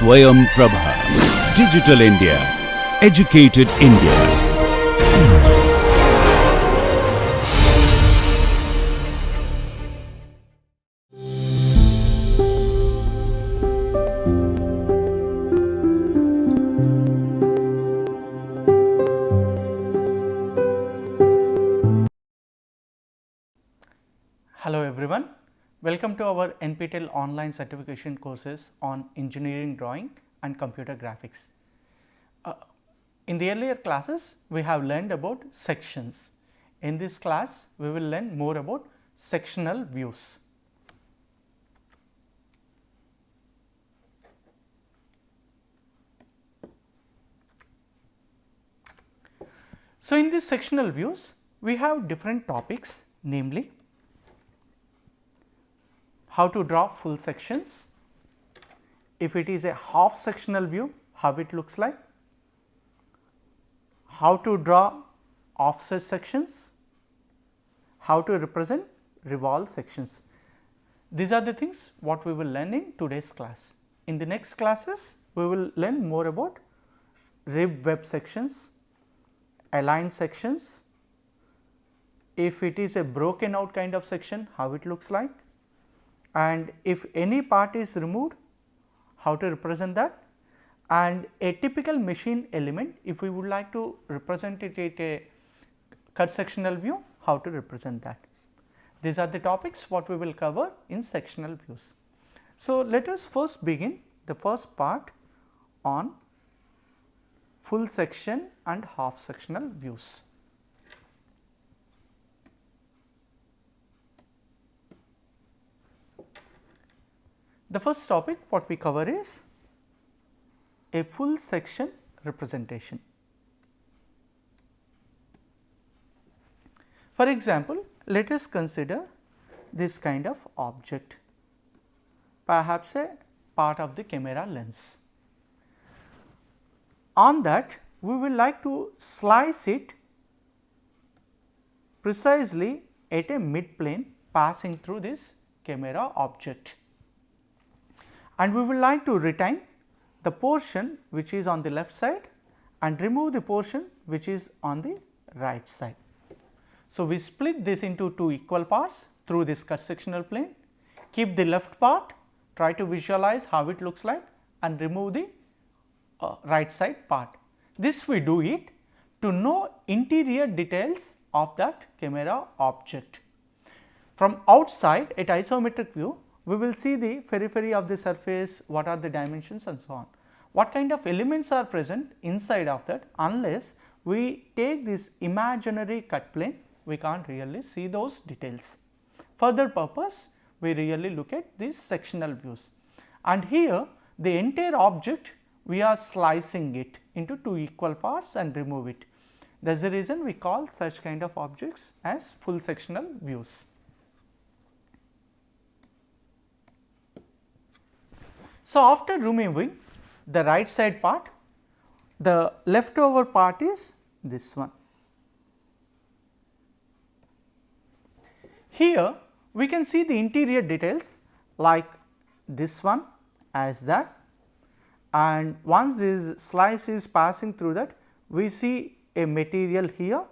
Swayam Prabha. Digital India. Educated India. Hello everyone, welcome to our NPTEL online certification courses on engineering drawing and computer graphics. In the earlier classes, we have learned about sections. In this class, we will learn more about sectional views. So, in these sectional views, we have different topics, namely how to draw full sections, if it is a half sectional view, how it looks like, how to draw offset sections, how to represent revolve sections. These are the things what we will learn in today's class. In the next classes, we will learn more about rib web sections, aligned sections, if it is a broken out kind of section, how it looks like, and if any part is removed, how to represent that, and a typical machine element, if we would like to represent it at a cut sectional view, how to represent that. These are the topics what we will cover in sectional views. So, let us first begin the first part on full section and half sectional views. The first topic what we cover is a full section representation. For example, let us consider this kind of object, perhaps a part of the camera lens. On that, we will like to slice it precisely at a mid plane passing through this camera object, and we would like to retain the portion which is on the left side and remove the portion which is on the right side. So, we split this into two equal parts through this cut sectional plane, keep the left part, try to visualize how it looks like, and remove the right side part. This we do it to know interior details of that camera object. From outside at isometric view, we will see the periphery of the surface, what are the dimensions and so on. What kind of elements are present inside of that, unless we take this imaginary cut plane, we can't really see those details. Further purpose, we really look at these sectional views, and here the entire object we are slicing it into two equal parts and remove it. That is the reason we call such kind of objects as full sectional views. So, after removing the right side part, the leftover part is this one. Here we can see the interior details like this one as that, and once this slice is passing through that, we see a material here,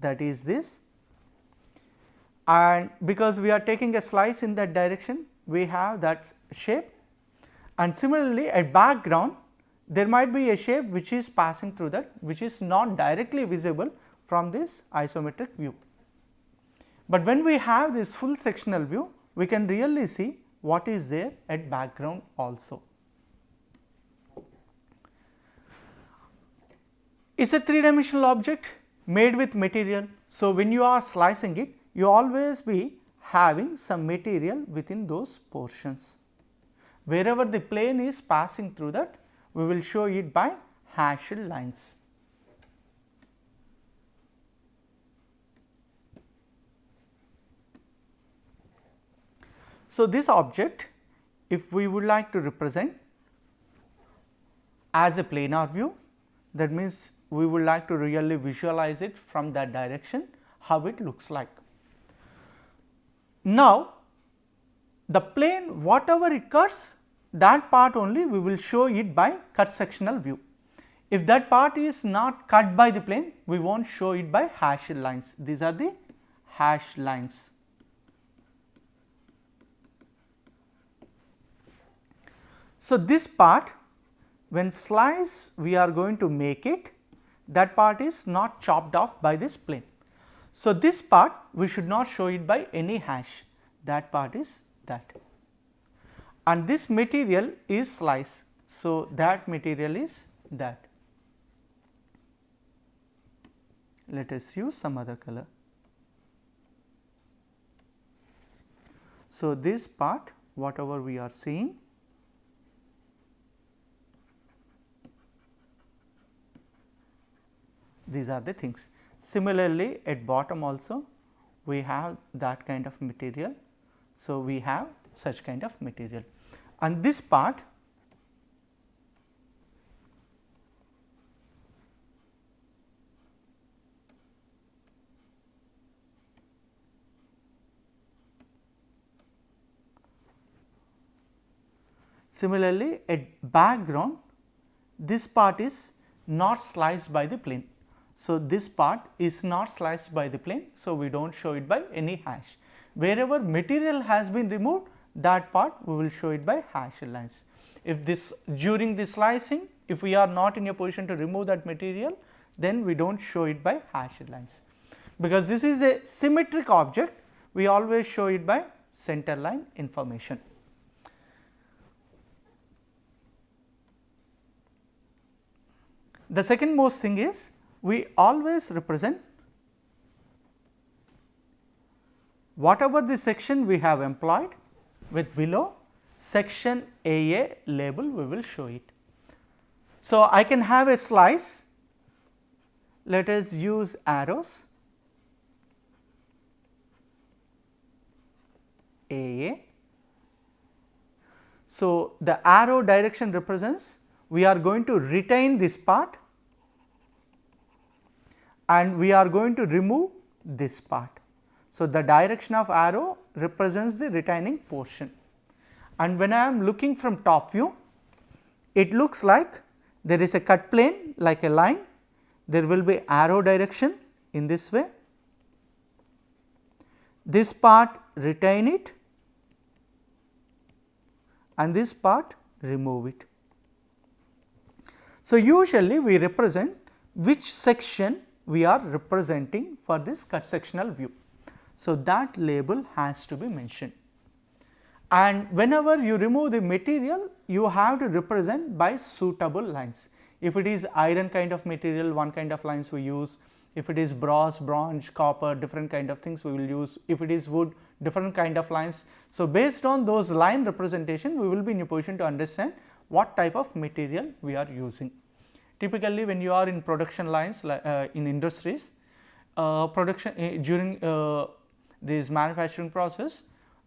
that is this, and because we are taking a slice in that direction, we have that shape. And similarly, at background there might be a shape which is passing through that, which is not directly visible from this isometric view. But when we have this full sectional view, we can really see what is there at background also. It is a three-dimensional object made with material. So, when you are slicing it, you always be having some material within those portions. Wherever the plane is passing through that, we will show it by hashed lines. So, this object, if we would like to represent as a planar view, that means we would like to really visualize it from that direction, how it looks like. Now, the plane whatever it cuts, that part only we will show it by cut sectional view. If that part is not cut by the plane, we will not show it by hash lines. These are the hash lines. So, this part when slice we are going to make it, that part is not chopped off by this plane. So, this part we should not show it by any hash, that part is that, and this material is slice. So, that material is that. Let us use some other color. So, this part whatever we are seeing, these are the things. Similarly, at bottom also we have that kind of material. So, we have such kind of material, and this part similarly at background, this part is not sliced by the plane. So, this part is not sliced by the plane. So, we do not show it by any hash. Wherever material has been removed, that part we will show it by hash lines. If this during the slicing, if we are not in a position to remove that material, then we do not show it by hash lines. Because this is a symmetric object, we always show it by center line information. The second most thing is we always represent whatever the section we have employed with below section AA label, we will show it. So, I can have a slice, let us use arrows AA. So, the arrow direction represents we are going to retain this part and we are going to remove this part. So, the direction of arrow represents the retaining portion, and when I am looking from top view, it looks like there is a cut plane like a line, there will be arrow direction in this way, this part retain it and this part remove it. So, usually we represent which section we are representing for this cut sectional view. So, that label has to be mentioned, and whenever you remove the material, you have to represent by suitable lines. If it is iron kind of material, one kind of lines we use. If it is brass, bronze, copper, different kind of things we will use. If it is wood, different kind of lines. So, based on those line representation, we will be in a position to understand what type of material we are using. Typically, when you are in production lines in industries, during this manufacturing process,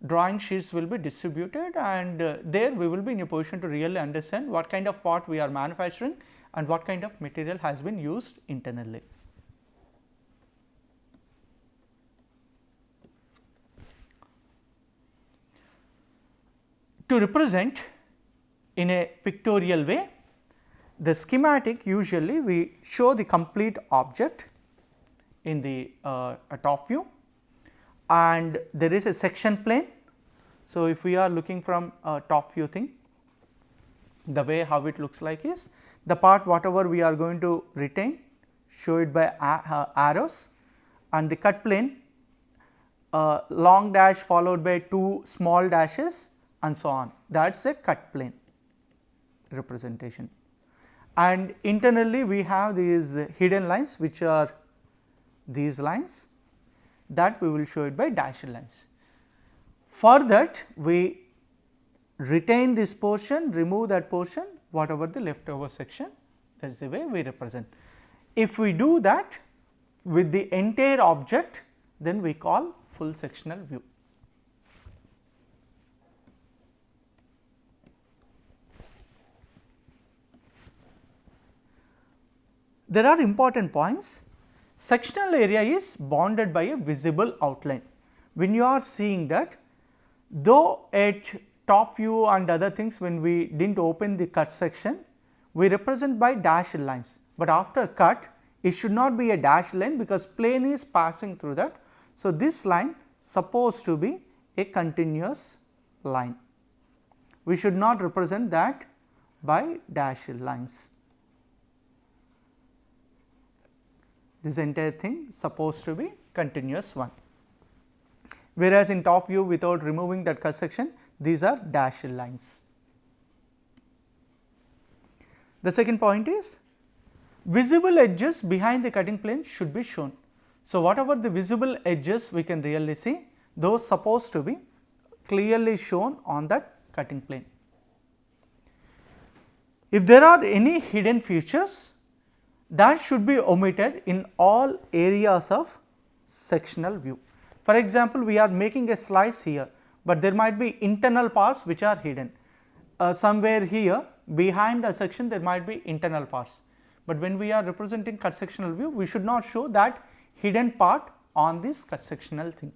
drawing sheets will be distributed, and there we will be in a position to really understand what kind of part we are manufacturing and what kind of material has been used internally. To represent in a pictorial way, the schematic usually we show the complete object in the top view, and there is a section plane. So, if we are looking from a top view thing, the way how it looks like is the part whatever we are going to retain, show it by arrows, and the cut plane long dash followed by 2 small dashes and so on, that is a cut plane representation. And internally we have these hidden lines, which are these lines, that we will show it by dashed lines. For that we retain this portion, remove that portion, whatever the leftover section, that is the way we represent. If we do that with the entire object, then we call full sectional view. There are important points. Sectional area is bounded by a visible outline. When you are seeing that, though at top view and other things, when we did not open the cut section, we represent by dashed lines, but after cut it should not be a dashed line because plane is passing through that. So, this line supposed to be a continuous line. We should not represent that by dashed lines. This entire thing supposed to be continuous one, whereas in top view without removing that cut section, these are dashed lines. The second point is visible edges behind the cutting plane should be shown. So, whatever the visible edges we can really see, those supposed to be clearly shown on that cutting plane. If there are any hidden features, that should be omitted in all areas of sectional view. For example, we are making a slice here, but there might be internal parts which are hidden. Somewhere here behind the section there might be internal parts, but when we are representing cut sectional view, we should not show that hidden part on this cut sectional thing,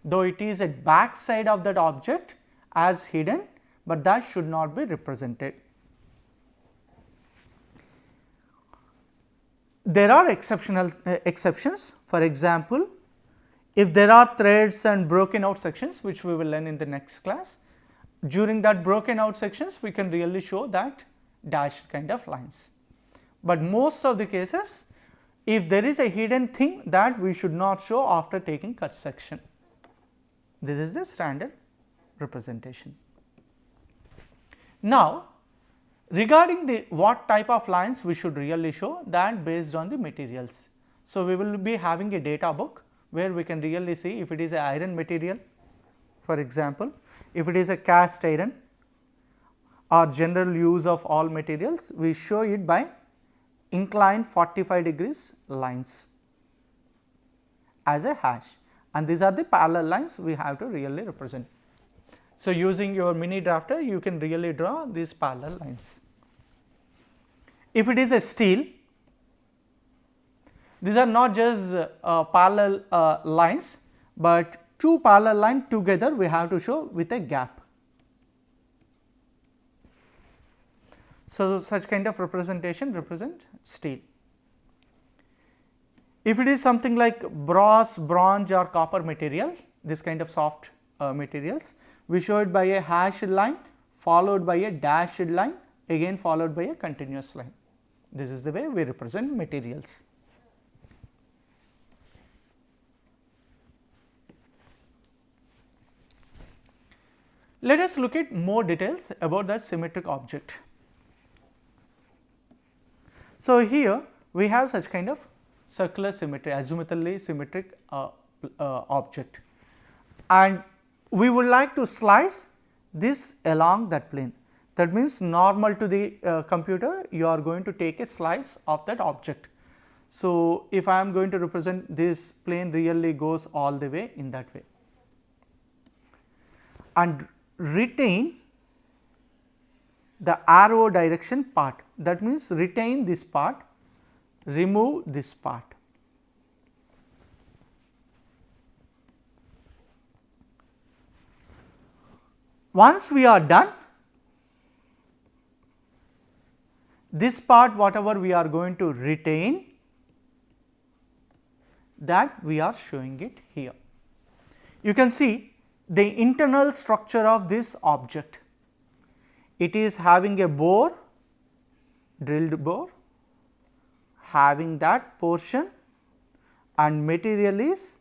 though it is at back side of that object as hidden, but that should not be represented. There are exceptions. For example, if there are threads and broken out sections, which we will learn in the next class, during that broken out sections we can really show that dashed kind of lines. But most of the cases, if there is a hidden thing, that we should not show after taking cut section. This is the standard representation. Now, regarding the what type of lines we should really show, that based on the materials. So, we will be having a data book where we can really see if it is a iron material, for example, if it is a cast iron or general use of all materials, we show it by inclined 45 degrees lines as a hash, and these are the parallel lines we have to really represent. So, using your mini drafter you can really draw these parallel lines. If it is a steel, these are not just parallel lines, but two parallel lines together we have to show with a gap. So, such kind of representation represent steel. If it is something like brass, bronze or copper material, this kind of soft materials, we show it by a hashed line followed by a dashed line, again followed by a continuous line. This is the way we represent materials. Let us look at more details about the symmetric object. So, here we have such kind of circular symmetry, azimuthally symmetric object, and we would like to slice this along that plane. That means, normal to the computer, you are going to take a slice of that object. So, if I am going to represent this plane really goes all the way in that way, and retain the arrow direction part. That means, retain this part, remove this part. Once we are done, this part whatever we are going to retain, that we are showing it here. You can see the internal structure of this object. It is having a bore, drilled bore, having that portion, and material is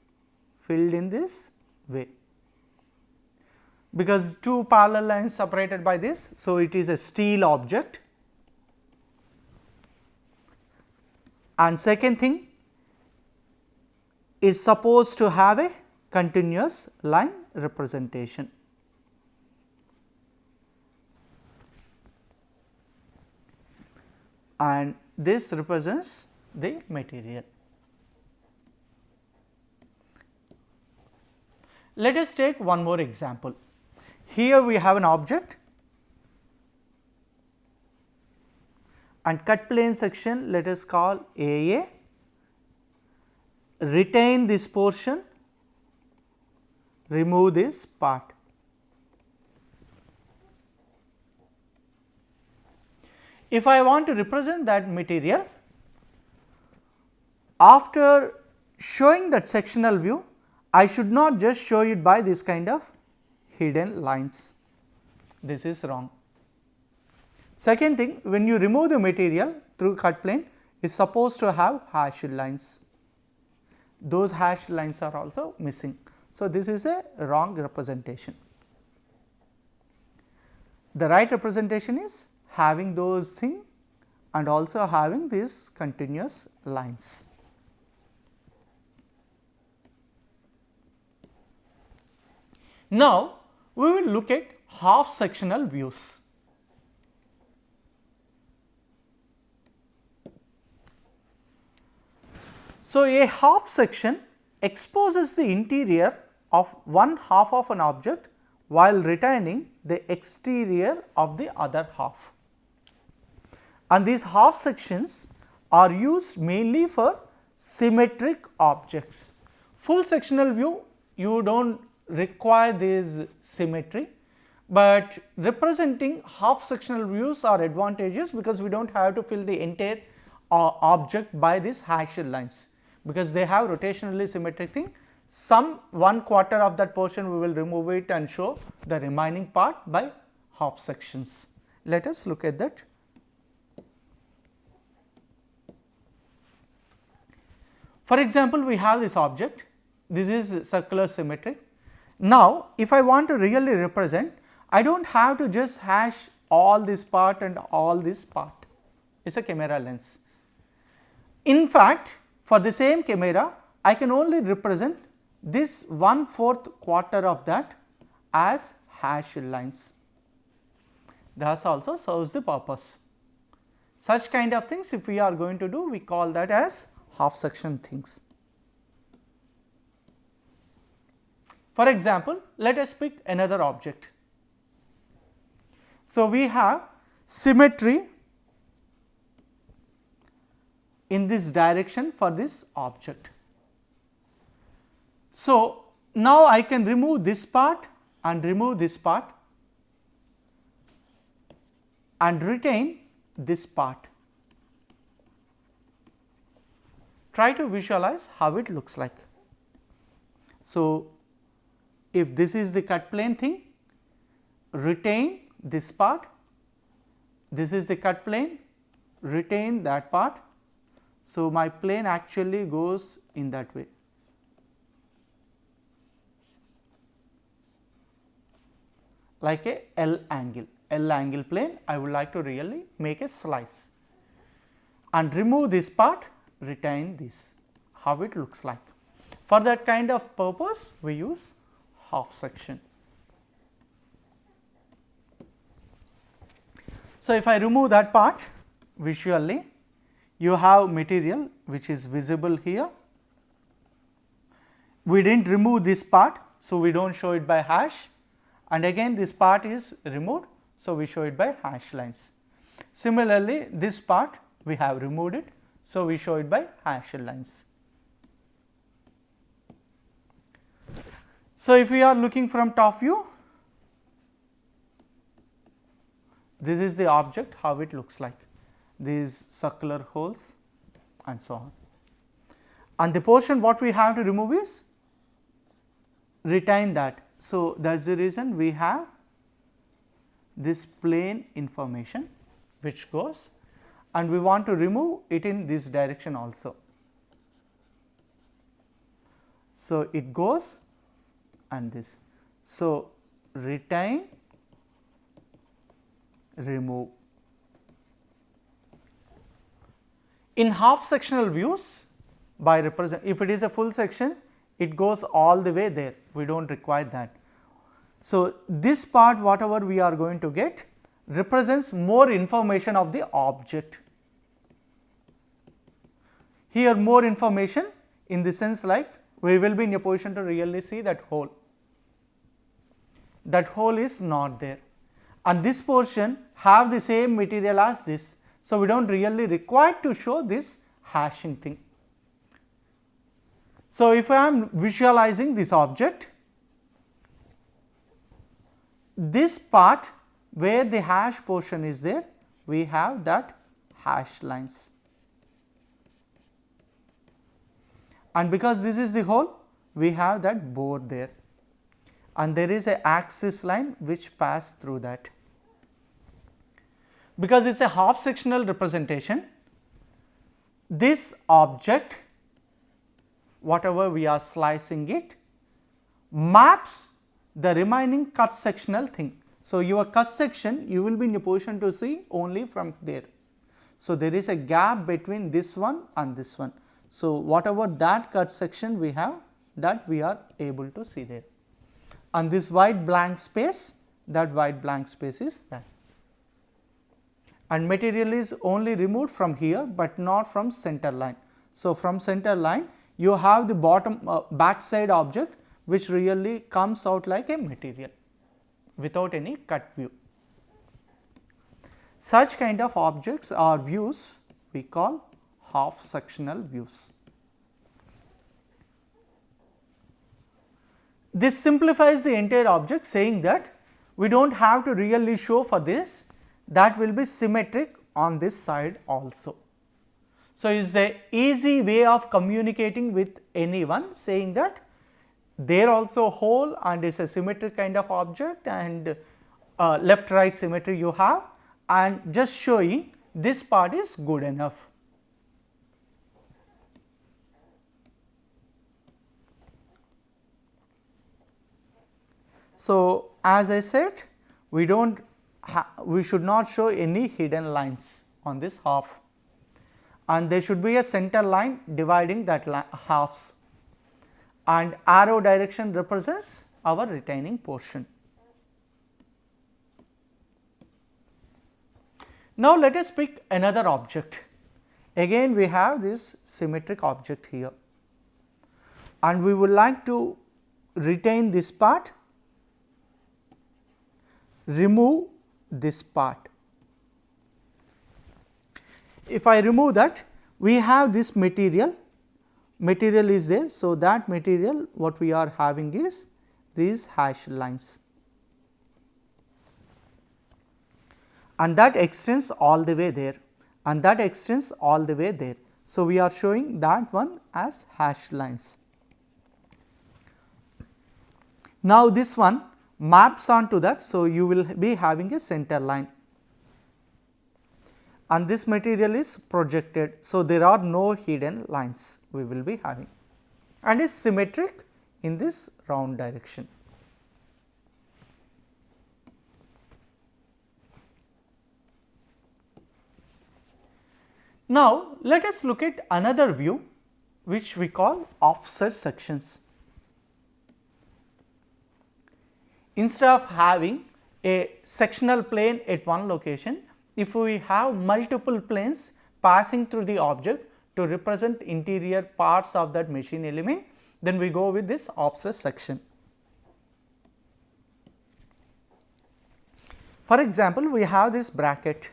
filled in this way. Because two parallel lines separated by this, so it is a steel object. And second thing is supposed to have a continuous line representation. And this represents the material. Let us take one more example. Here we have an object and cut plane section, let us call AA, retain this portion, remove this part. if I want to represent that material, after showing that sectional view, I should not just show it by this kind of hidden lines. This is wrong. Second thing, when you remove the material through cut plane, is supposed to have hashed lines. Those hashed lines are also missing. So, this is a wrong representation. The right representation is having those things and also having these continuous lines. Now, we will look at half sectional views. So, a half section exposes the interior of one half of an object while retaining the exterior of the other half. And these half sections are used mainly for symmetric objects. Full sectional view, you do not require this symmetry, but representing half sectional views are advantageous because we do not have to fill the entire object by these hashed lines, because they have rotationally symmetric thing. Some 1/4 of that portion we will remove it and show the remaining part by half sections. Let us look at that. For example, we have this object, this is circular symmetric. Now, if I want to really represent, I do not have to just hash all this part and all this part, it is a camera lens. In fact, for the same camera, I can only represent this 1/4 quarter of that as hashed lines. That also serves the purpose. Such kind of things, if we are going to do, we call that as half section things. For example, let us pick another object. So, we have symmetry in this direction for this object. So, now I can remove this part and remove this part and retain this part. Try to visualize how it looks like. So, if this is the cut plane thing, retain this part, this is the cut plane, retain that part. So, my plane actually goes in that way. Like a L angle plane, I would like to really make a slice and remove this part, retain this, how it looks like. For that kind of purpose, we use half section. So, if I remove that part visually, you have material which is visible here. We did not remove this part, so we do not show it by hash, and again this part is removed, so we show it by hash lines. Similarly, this part we have removed it, so we show it by hash lines. So, if we are looking from top view, this is the object, how it looks like, these circular holes and so on. And the portion what we have to remove is retain that. So, that is the reason we have this plane information which goes, and we want to remove it in this direction also. So, it goes and this. So, retain, remove. In half sectional views, by represent, if it is a full section, it goes all the way there, we do not require that. So, this part whatever we are going to get represents more information of the object. Here more information in the sense like we will be in a position to really see that hole. That hole is not there, and this portion have the same material as this. So, we do not really require to show this hashing thing. So, if I am visualizing this object, this part where the hash portion is there, we have that hash lines. And because this is the hole, we have that bore there, and there is a axis line which pass through that. Because it is a half sectional representation, this object, whatever we are slicing it, maps the remaining cut sectional thing. So, your cut section you will be in a position to see only from there. So, there is a gap between this one and this one. So, whatever that cut section we have, that we are able to see there, and this white blank space, that white blank space is that, and material is only removed from here, but not from center line. So, from center line you have the bottom back side object which really comes out like a material without any cut view. Such kind of objects or views we call half sectional views. This simplifies the entire object, saying that we do not have to really show for this, that will be symmetric on this side also. So, it is a easy way of communicating with anyone, saying that there also hole and is a symmetric kind of object, and left right symmetry you have, and just showing this part is good enough. So, as I said, we should not show any hidden lines on this half, and there should be a center line dividing that halves, and arrow direction represents our retaining portion. Now, let us pick another object. Again we have this symmetric object here, and we would like to retain this part, remove this part. If I remove that, we have this material is there. So, that material what we are having is these hash lines, and that extends all the way there, and that extends all the way there. So, we are showing that one as hash lines. Now, this one maps onto that. So, you will be having a center line, and this material is projected. So, there are no hidden lines we will be having, and is symmetric in this round direction. Now, let us look at another view which we call offset sections. Instead of having a sectional plane at one location, if we have multiple planes passing through the object to represent interior parts of that machine element, then we go with this offset section. For example, we have this bracket.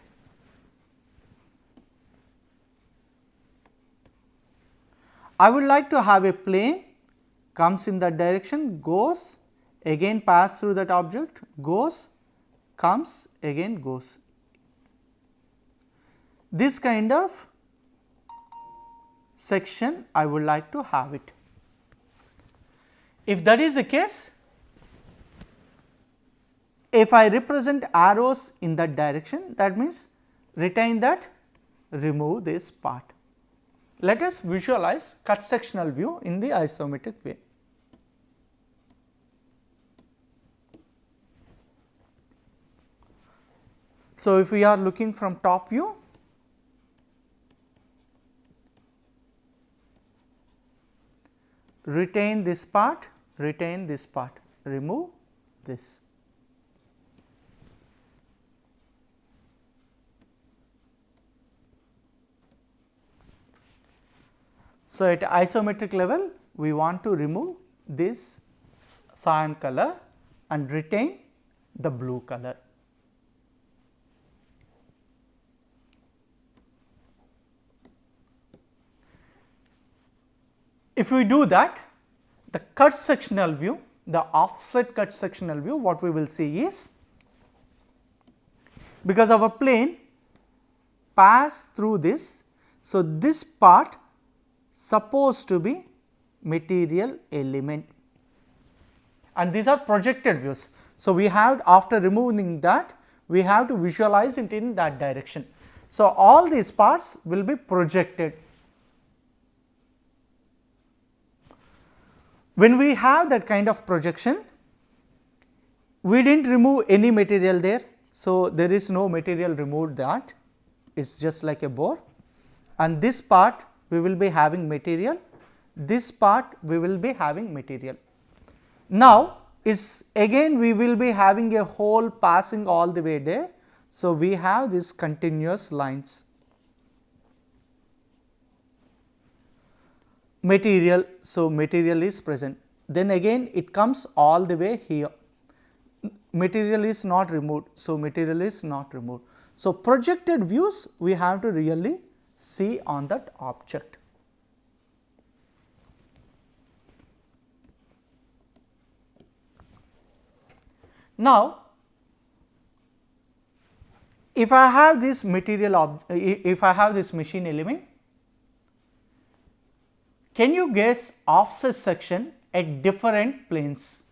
I would like to have a plane comes in that direction, goes, again pass through that object, goes, comes, again goes. This kind of section I would like to have it. If that is the case, if I represent arrows in that direction, that means retain that, remove this part. Let us visualize cut sectional view in the isometric way. So, if we are looking from top view, retain this part, remove this. So, at isometric level, we want to remove this cyan color and retain the blue color. If we do that, the cut sectional view, the offset cut sectional view, what we will see is, because our plane pass through this. So, this part supposed to be material element, and these are projected views. So, we have, after removing that, we have to visualize it in that direction. So, all these parts will be projected. When we have that kind of projection, we did not remove any material there. So, there is no material removed, that it is just like a bore, and this part we will be having material, this part we will be having material. Now, is again we will be having a hole passing all the way there. So, we have these continuous lines. Material, so material is present, then again it comes all the way here, material is not removed. So, material is not removed. So, projected views we have to really see on that object. Now, if I have this material if I have this machine element, can you guess offset section at different planes?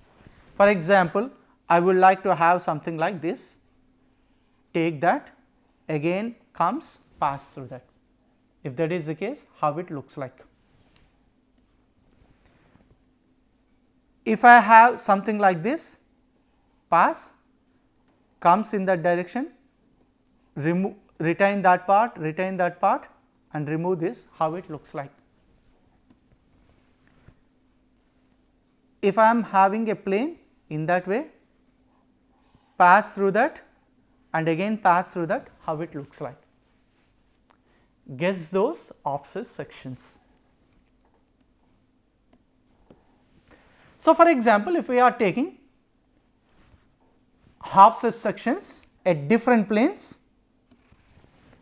For example, I would like to have something like this, take that, again comes, pass through that. If that is the case, how it looks like? If I have something like this, pass, comes in that direction, remove, retain that part and remove this, how it looks like? If I am having a plane in that way, pass through that and again pass through that, how it looks like? Guess those offset sections. So, for example, if we are taking offset sections at different planes,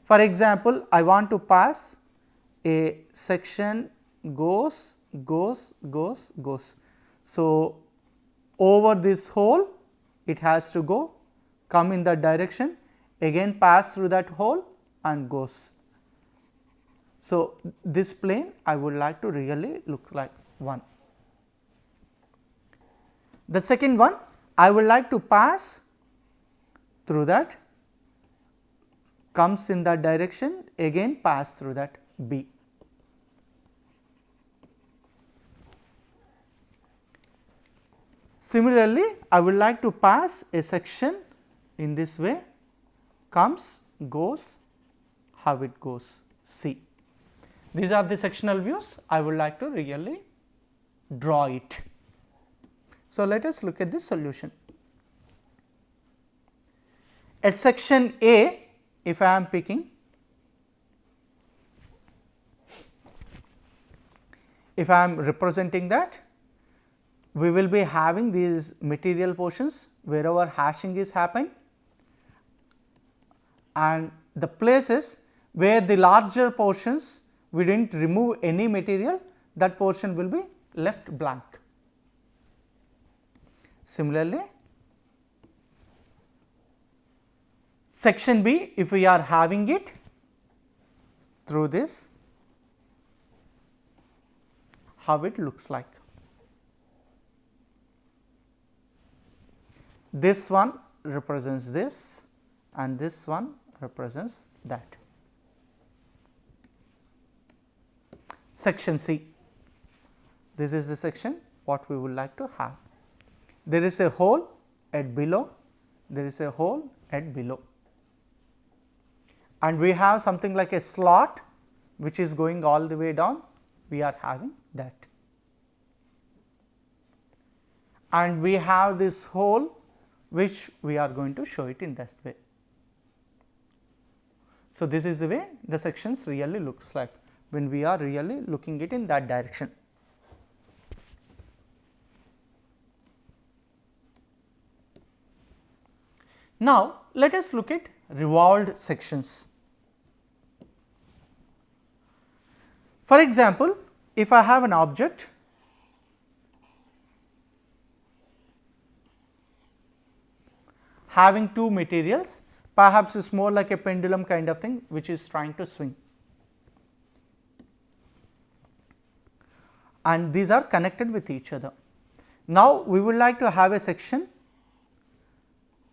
for example, I want to pass a section goes. So, over this hole it has to go, come in that direction, again pass through that hole and goes. So, this plane I would like to really look like one. The second one, I would like to pass through that, comes in that direction, again pass through that, B. Similarly, I would like to pass a section in this way, comes, goes, how it goes, C. These are the sectional views, I would like to really draw it. So, let us look at the solution. At section A, if I am picking, if I am representing that, we will be having these material portions wherever hashing is happening, and the places where the larger portions we did not remove any material, that portion will be left blank. Similarly, section B, if we are having it through this, how it looks like? This one represents this and this one represents that. Section C, this is the section what we would like to have. There is a hole at below, there is a hole at below, and we have something like a slot which is going all the way down, we are having that, and we have this hole which we are going to show it in this way. So, this is the way the sections really looks like when we are really looking it in that direction. Now, let us look at revolved sections. For example, if I have an object having two materials perhaps it's more like a pendulum kind of thing which is trying to swing. And these are connected with each other. Now, we would like to have a section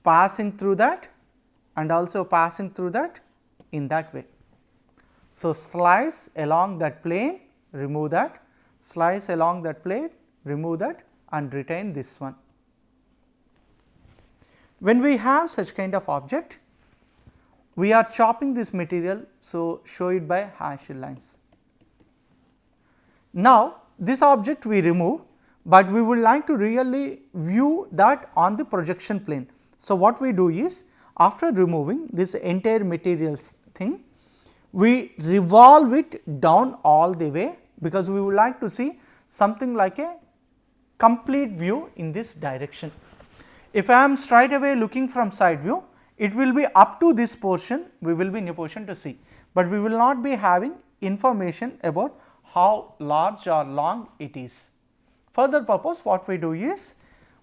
passing through that and also passing through that in that way. So, slice along that plane, remove that, slice along that plane, remove that and retain this one. When we have such kind of object, we are chopping this material, so show it by hashed lines. Now, this object we remove, but we would like to really view that on the projection plane. So, what we do is, after removing this entire materials thing, we revolve it down all the way, because we would like to see something like a complete view in this direction. If I am straight away looking from side view, it will be up to this portion, we will be in a position to see, but we will not be having information about how large or long it is. Further purpose, what we do is,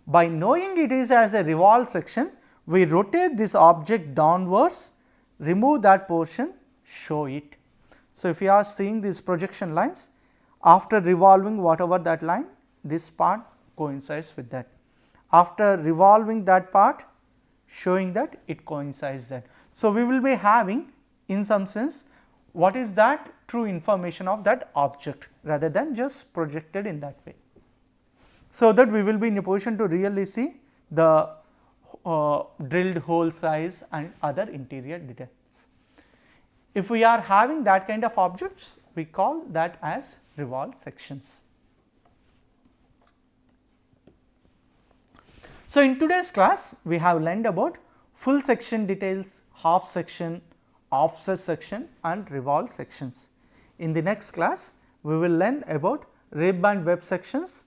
by knowing it is as a revolved section, we rotate this object downwards, remove that portion, show it. So, if you are seeing these projection lines, after revolving whatever that line, this part coincides with that. After revolving that part, showing that it coincides that. So, we will be having in some sense what is that true information of that object, rather than just projected in that way. So, that we will be in a position to really see the drilled hole size and other interior details. If we are having that kind of objects, we call that as revolved sections. So, in today's class, we have learned about full section details, half section, offset section and revolved sections. In the next class, we will learn about rib and web sections,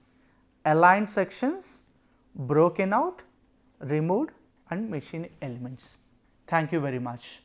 aligned sections, broken out, removed and machine elements. Thank you very much.